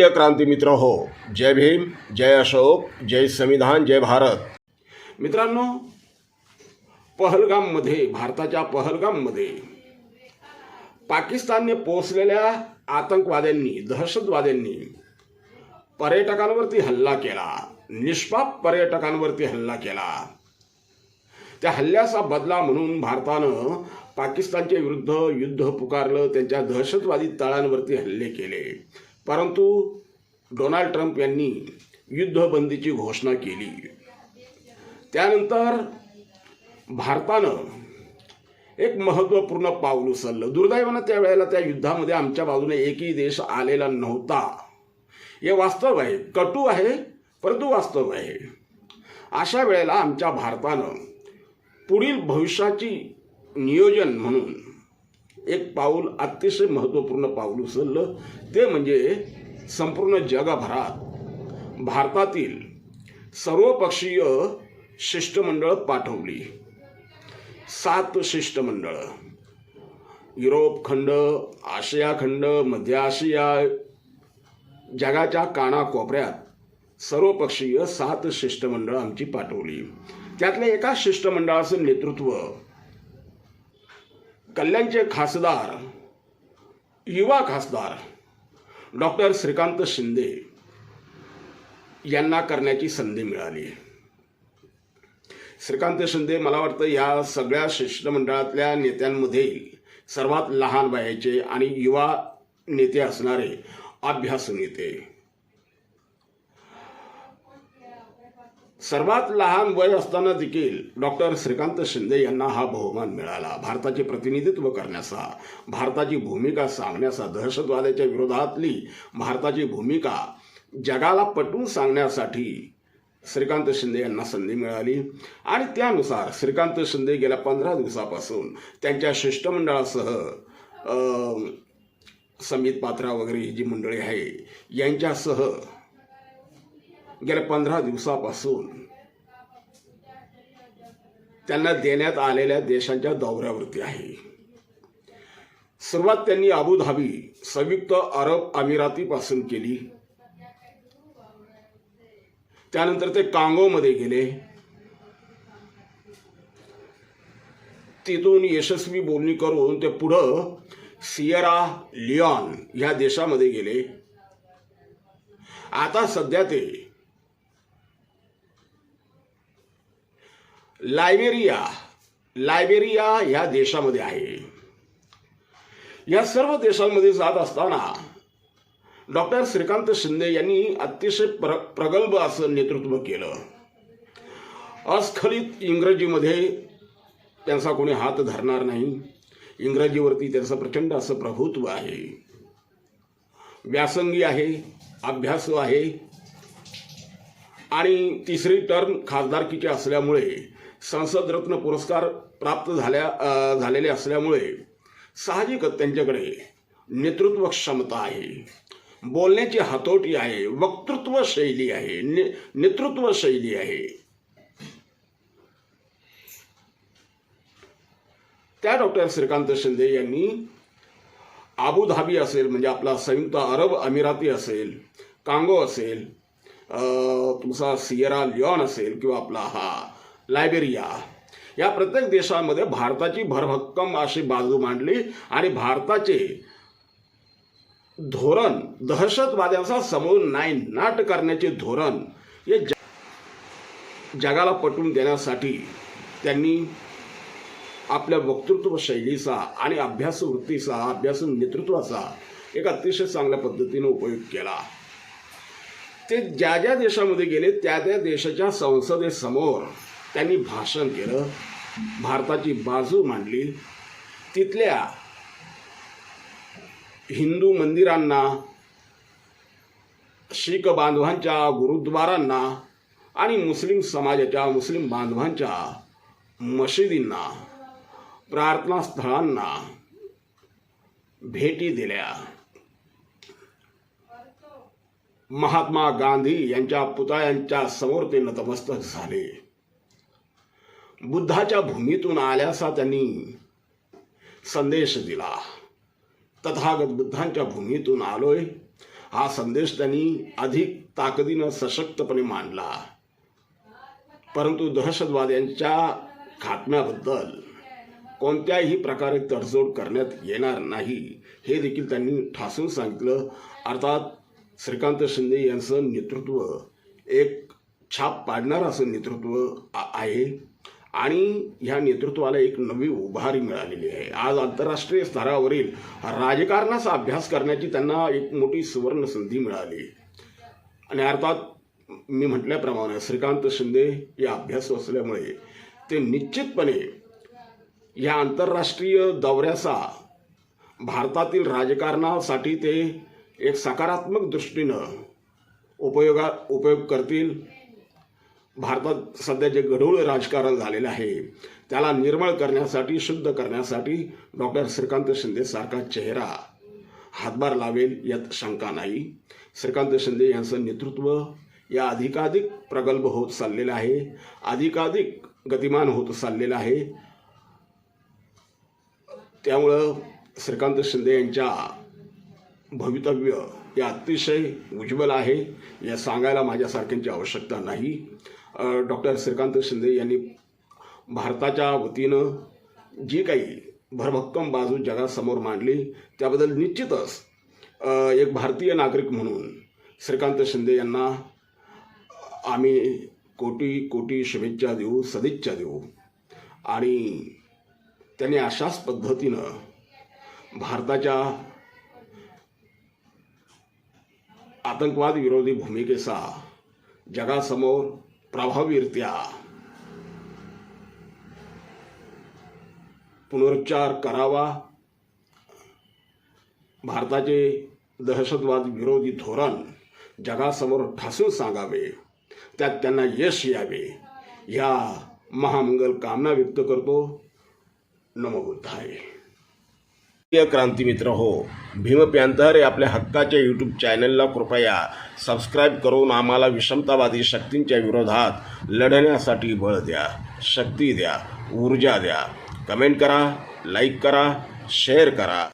प्रिय क्रांती मित्र हो, जय भीम, जय अशोक, जय संविधान, जय भारत. मित्रांनो, पहलगाममध्ये, भारताच्या पहलगाममध्ये पाकिस्तानने पोचलेल्या आतंकवाद्यांनी, दहशतवाद्यांनी पर्यटकांवरती हल्ला केला, निष्पाप पर्यटकांवरती हल्ला केला. त्या हल्ल्याचा बदला म्हणून भारतानं पाकिस्तानच्या विरुद्ध युद्ध पुकारलं, त्यांच्या दहशतवादी तळांवरती हल्ले केले. परंतु डोनाल्ड ट्रम्प यांनी युद्धबंदीची घोषणा केली. त्यानंतर भारतानं एक महत्त्वपूर्ण पाऊल उचललं. दुर्दैवानं त्यावेळेला त्या युद्धामध्ये आमच्या बाजूने एकही देश आलेला नव्हता. हे वास्तव आहे, कटू आहे परंतु वास्तव आहे. अशा वेळेला आमच्या भारतानं पुढील भविष्याची नियोजन म्हणून एक पाऊल, अतिशय महत्त्वपूर्ण पाऊल उचललं. ते म्हणजे संपूर्ण जगभरात भारतातील सर्वपक्षीय शिष्टमंडळ पाठवली. 7 शिष्टमंडळ, युरोप खंड, आशिया खंड, मध्य आशिया, जगाच्या कानाकोपऱ्यात सर्वपक्षीय 7 शिष्टमंडळ आमची पाठवली. त्यातल्या एका शिष्टमंडळाचं नेतृत्व कल्याणचे खासदार, युवा खासदार डॉक्टर श्रीकांत शिंदे यांना करण्याची संधी मिळाली. श्रीकांत शिंदे मला वाटतं या सगळ्या शिष्टमंडळातल्या नेत्यांमध्ये सर्वात लहान वयाचे आणि युवा नेते असणारे अभ्यासू नेते. सर्वात लहान वय असताना देखील डॉक्टर श्रीकांत शिंदे यांना हा बहुमान मिळाला. भारताचे प्रतिनिधित्व करण्याचा, भारताची भूमिका सांगण्याचा, दहशतवादाच्या विरोधातली भारताची भूमिका जगाला पटवून सांगण्यासाठी श्रीकांत शिंदे यांना संधी मिळाली. आणि त्यानुसार श्रीकांत शिंदे गेल्या 15 दिवसापासून त्यांच्या शिष्टमंडळासह समित पात्रा वगैरे ही जी मंडळी आहे यांच्यासह गेल्या 15 दिवसापासून त्यांना देण्यात आलेल्या देशांच्या दौऱ्यावरती आहे. सुरुवात त्यांनी अबुधाबी, संयुक्त अरब अमिरातीपासून केली. त्यानंतर ते कांगोमध्ये गेले. तिथून यशस्वी बोलणी करून ते पुढं सियरा लिओन ह्या देशामध्ये गेले. आता सध्या ते लायबेरिया या देशामध्ये आहे. या सर्व देशांमध्ये जात असताना डॉक्टर श्रीकांत शिंदे यांनी अतिशय प्रगल्भ असं नेतृत्व केलं. अस्खलित इंग्रजीमध्ये त्यांचा कोणी हात धरणार नाही. इंग्रजीवरती त्यांचं प्रचंड असं प्रभुत्व आहे. व्यासंगी आहे, अभ्यासू आहे आणि 3री टर्म खासदारकीचे असल्यामुळे, संसद रत्न पुरस्कार प्राप्त झालेले असल्यामुळे साहजिकच त्यांच्याकडे नेतृत्व क्षमता आहे, बोलण्याची हातोटी आहे, वक्तृत्व शैली आहे, नेतृत्व शैली आहे. त्या डॉक्टर श्रीकांत शिंदे यांनी अबुधाबी असेल, म्हणजे आपला संयुक्त अरब अमिराती असेल, कांगो असेल, तुमचा सियरा लिओन असेल किंवा आपला हा लायबेरिया, या प्रत्येक देशामध्ये भारताची भरभक्कम अशी बाजू मांडली आणि भारताचे धोरण, दहशतवाद्यांचा समूळ नायनाट करण्याचे धोरण हे जगाला पटवून देण्यासाठी त्यांनी आपल्या वक्तृत्व शैलीचा आणि अभ्यासू वृत्तीचा, अभ्यासू नेतृत्वाचा एक अतिशय चांगल्या पद्धतीने उपयोग केला. ते ज्या ज्या देशामध्ये गेले त्या त्या देशाच्या संसदेसमोर त्यांनी भाषण केलं, भारताची बाजू मांडली. तिथल्या हिंदू मंदिरांना, शीख बांधवांच्या गुरुद्वारांना आणि मुस्लिम समाजाच्या, मुस्लिम बांधवांच्या मशिदींना, प्रार्थना स्थळांना भेटी दिल्या. महात्मा गांधी यांच्या पुतळ्यांच्या समोर ते नतमस्तक झाले. बुद्धाच्या भूमीतून आल्याचा त्यांनी संदेश दिला. तथागत बुद्धांच्या भूमीतून आलोय हा संदेश त्यांनी अधिक ताकदीनं सशक्तपणे मांडला. परंतु दहशतवाद्यांच्या खात्म्याबद्दल कोणत्याही प्रकारे तडजोड करण्यात येणार नाही हे देखील त्यांनी ठासून सांगितलं. अर्थात श्रीकांत शिंदे यांचं नेतृत्व एक छाप पाडणारं असं नेतृत्व आहे आणि ह्या नेतृत्वाला एक नवी उभारी मिळालेली आहे. आज आंतरराष्ट्रीय स्तरावरील राजकारणाचा अभ्यास करण्याची त्यांना एक मोठी सुवर्ण संधी मिळाली. आणि अर्थात मी म्हटल्याप्रमाणे श्रीकांत शिंदे या अभ्यासू असल्यामुळे ते निश्चितपणे या आंतरराष्ट्रीय दौऱ्याचा भारतातील राजकारणासाठी ते एक सकारात्मक दृष्टीनं उपयोग करतील. भारतात सध्या जे गढूळ राजकारण झालेलं आहे त्याला निर्मळ करण्यासाठी, शुद्ध करण्यासाठी डॉक्टर श्रीकांत शिंदे सारखा चेहरा हातभार लावेल यात शंका नाही. श्रीकांत शिंदे यांचं नेतृत्व या अधिकाधिक प्रगल्भ होत चाललेलं आहे, अधिकाधिक गतिमान होत चाललेलं आहे. त्यामुळं श्रीकांत शिंदे यांच्या भवितव्य हे अतिशय उज्ज्वल आहे, या सांगायला माझ्यासारख्यांची आवश्यकता नाही. डॉक्टर श्रीकांत शिंदे यांनी भारताच्या वतीनं जी काही भरभक्कम बाजू जगासमोर मांडली त्याबद्दल निश्चितच एक भारतीय नागरिक म्हणून श्रीकांत शिंदे यांना आम्ही कोटी कोटी शुभेच्छा देऊ, सदिच्छा देऊ. आणि त्यांनी अशाच पद्धतीनं भारताच्या आतंकवाद विरोधी भूमिकेचा जगासमोर प्रभावीरित्या पुनरुच्चार करावा. भारताचे दहशतवाद विरोधी धोरण जगासमोर ठासून सांगावे, त्यात त्यांना यश यावे, या महामंगल कामना व्यक्त करतो. नमो बुद्धाय. क्रांती मित्र हो, भीम पॅंथर हे आपल्या हक्काच्या यूट्यूब चॅनलला कृपया सबस्क्राईब करून आम्हाला विषमतावादी शक्तींच्या विरोधात लढण्यासाठी बळ द्या, शक्ती द्या, ऊर्जा द्या. कमेंट करा, लाईक करा, शेअर करा.